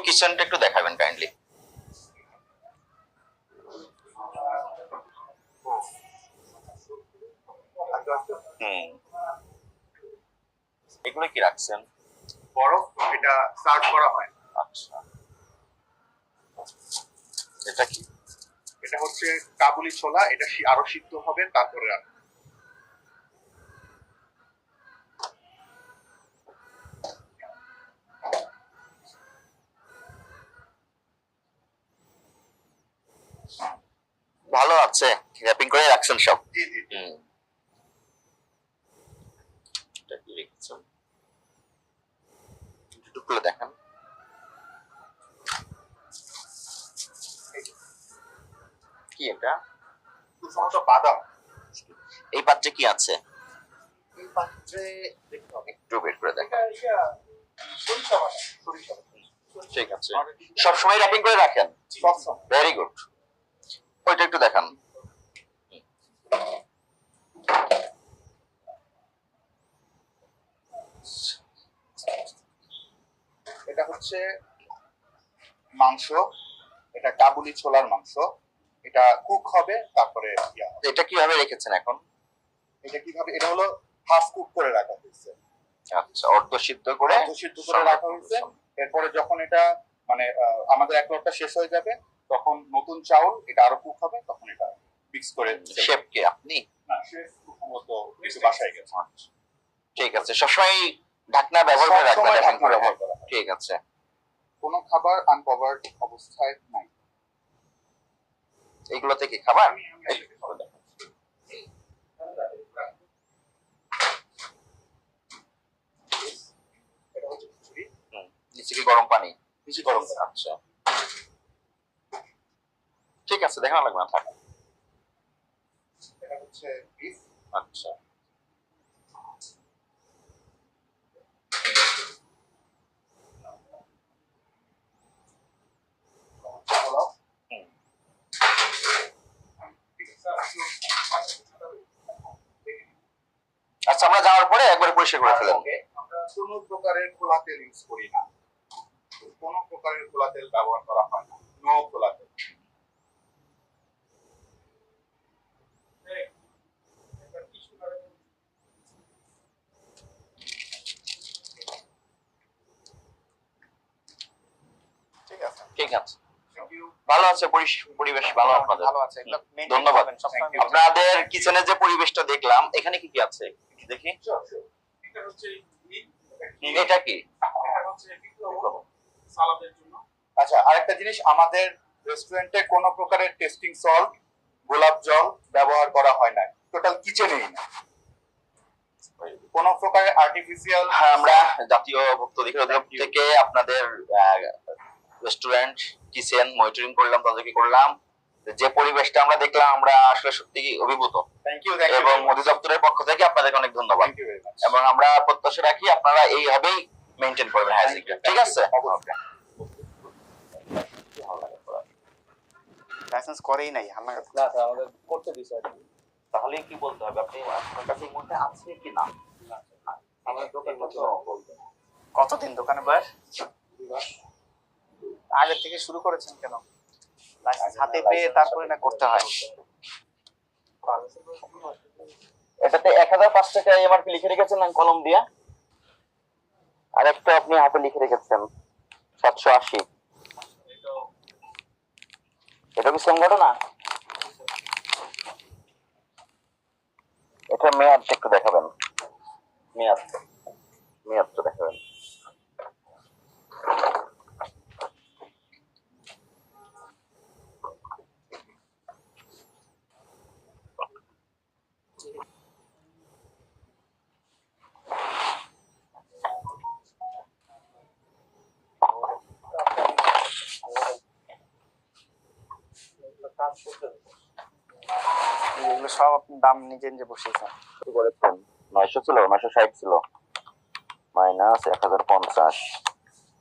কিচেনটা একটু দেখাবেন কাইন্ডলি। এগুলো কি রাখছেন? বরফ, এটা সার্ভ করা হয়। আচ্ছা, এটা কি? এটা হচ্ছে কাবুলি ছোলা, এটা আরো সিদ্ধ হবে তারপরে রান্না। ভালো আছে, র্যাপিং করে রাখছেন সব। জি জি। এটা কি রেখেছেন একটু খুলে দেখান। কি এটা? সম্ভবত বাদাম। এই পাত্রে কি আছে? এই পাত্রে দেখতে হবে, একটু বের করে দেখান। সরিষা বাটা, সরিষা বাটা। ঠিক আছে, সবসময় র্যাপিং করে রাখেন? সবসময়। Very good. ওইটা একটু দেখান। এটা হচ্ছে মাংস, এটা কাবুলি ছোলার মাংস, এটা কুক হবে তারপরে এটা কিভাবে রেখেছেন এখন? এটা কিভাবে, এটা হলো হাফ কুক করে রাখা হয়েছে। আচ্ছা, অর্ধ সিদ্ধ করে রাখা হয়েছে। এরপরে যখন এটা মানে আমাদের এক লটটা শেষ হয়ে যাবে, তখন নতুন চাউল, এটা আরো কুক হবে, তখন এটা মিক্স করে। শেফ কে আপনি? না, শেফ সম্ভবত কিছু বাসায় গেছে। ঠিক আছে, সবসময় ঢাকনা ব্যবহার করে রাখবেন। ঢাকনা ব্যবহার করা হয়। ঠিক আছে। কোনো খাবার আনকভার্ড অবস্থায় নাই। এগুলো থেকে খাবার নিচে কি গরম পানি? নিচে গরম করা। আচ্ছা, ঠিক আছে, দেখানো লাগবে না, থাক। এটা হচ্ছে বিফ। আচ্ছা, আচ্ছা, আমরা যাওয়ার পরে একবার পরিষ্কার করে ফেলেন। আমরা কোনো প্রকারের খোলা তেল ইউজ করি না, কোনো প্রকারের খোলা তেল ব্যবহার করা হয় না, নো খোলা তেল। ঠিক আছে, ঠিক আছে, ভালো আছে পরিবেশ, ভালো আপনাদের? ভালো আছে। ধন্যবাদ। আপনাদের কিচেনের যে পরিবেশটা দেখলাম, এখানে কি কি আছে দেখি। এটা হচ্ছে এটা কি? এটা হচ্ছে সালাদের জন্য। আচ্ছা, আরেকটা জিনিস, আমাদের রেস্টুরেন্টে কোনো প্রকারের টেস্টিং সল্ট, গোলাপ জল ব্যবহার করা হয় না, টোটাল কিচেনেই না কোনো প্রকারের আর্টিফিশিয়াল। হ্যাঁ, আমরা জাতীয় ভোক্তা অধিকার অধিদপ্তর থেকে আপনাদের রেস্টুরেন্ট কিচেন মনিটরিং করলাম, তাদেরকে করলাম। যে পরিবেশটা আমরা দেখলাম, আমরা আসলে সত্যি অভিভূত। Thank you. এবং অধিদপ্তরের পক্ষ থেকে আপনাদেরকে অনেক ধন্যবাদ। এবং আমরা প্রত্যাশা রাখি আপনারা এইভাবেই মেনটেন করবেন হাইজিনটা। ঠিক আছে? লাইসেন্স করেই নাই আমরা। না, আমাদের করতে দিছে। তাহলে কি বলতে হবে, আপনি আপনার কাছে এই মুহূর্তে আছে কি না? আমাদের দোকান কতদিন দোকানে বয়স? 2 মাস। আগে থেকে শুরু করেছেন কেন? লাইসেন্স হাতে পেয়ে তারপরে না করতে হয়। এটাতে 1005 টাকা এমআরপি লিখে রেখেছেন না কলম দিয়ে, আর একটা আপনি হাতে লিখে রেখেছেন 780। এটা কি সেম ঘটনা? এটা মেয়াদ একটু দেখাবেন, মেয়াদটা দেখাবেন। এগুলো সব আপনি দাম নিজে নিজে বসিয়েছেন। করেছেন 900 ছিল, 960 ছিল, মাইনাস 1050,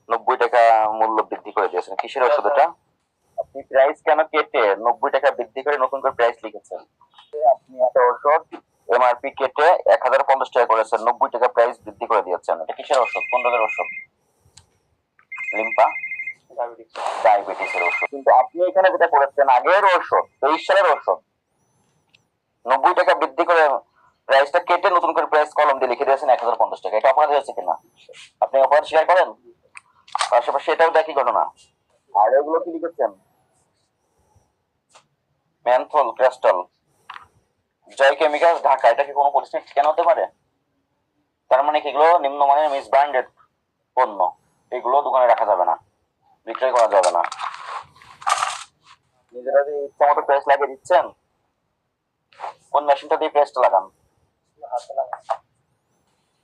90 টাকা মূল্য বৃদ্ধি করে দিয়েছেন। কিসের ওষুধ এটা? আপনি প্রাইস কেন কেটে 90 টাকা বৃদ্ধি করে নতুন করে প্রাইস লিখেছেন? আপনি একটা ওষুধ এমআরপি কেটে 1050 টাকা করেছেন, 90 টাকা প্রাইস বৃদ্ধি করে দিয়েছেন। এটা কিসের ওষুধ? কোন রোগের ওষুধ? লিম্পা? ডায়াবেটিসের ওষুধ। কিন্তু আপনি এখানে যেটা করেছেন আগের ওষুধ 23 সালের ওষুধ 90 টাকা বৃদ্ধি করে প্রাইসটা কেটে নতুন করে প্রাইস কলম দিয়ে লিখে দিয়েছেন 1050 টাকা। এটা অপরাধ হয়েছে কিনা? আপনি অপরাধ স্বীকার করেন? পাশাপাশি এটাও দেখি ঘটনা। আর এগুলো কি লিখেছেন? ম্যানথল ক্রিস্টাল জয় কেমিক্যাল ঢাকা। এটা কি কোনো প্রতিষ্ঠান ঠিকানা হতে পারে? তার মানে কি এগুলো নিম্নমানের মিস ব্র্যান্ডেড পণ্য, এগুলো দোকানে রাখা যাবে না, বিক্রয় করা যাবে না। নিজেরা যে ইচ্ছা মতো প্রেস লাগিয়ে দিচ্ছেন, কোন মেশিনটা দিয়ে প্রেসটা লাগান?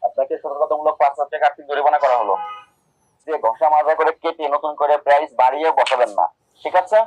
আপনাকে সতর্কতামূলক 5,000 টাকা আর্থিক জরিমানা করা হলো। যে ঘষা মাজা করে কেটে নতুন করে প্রাইস বাড়িয়ে বসাবেন না, ঠিক আছে?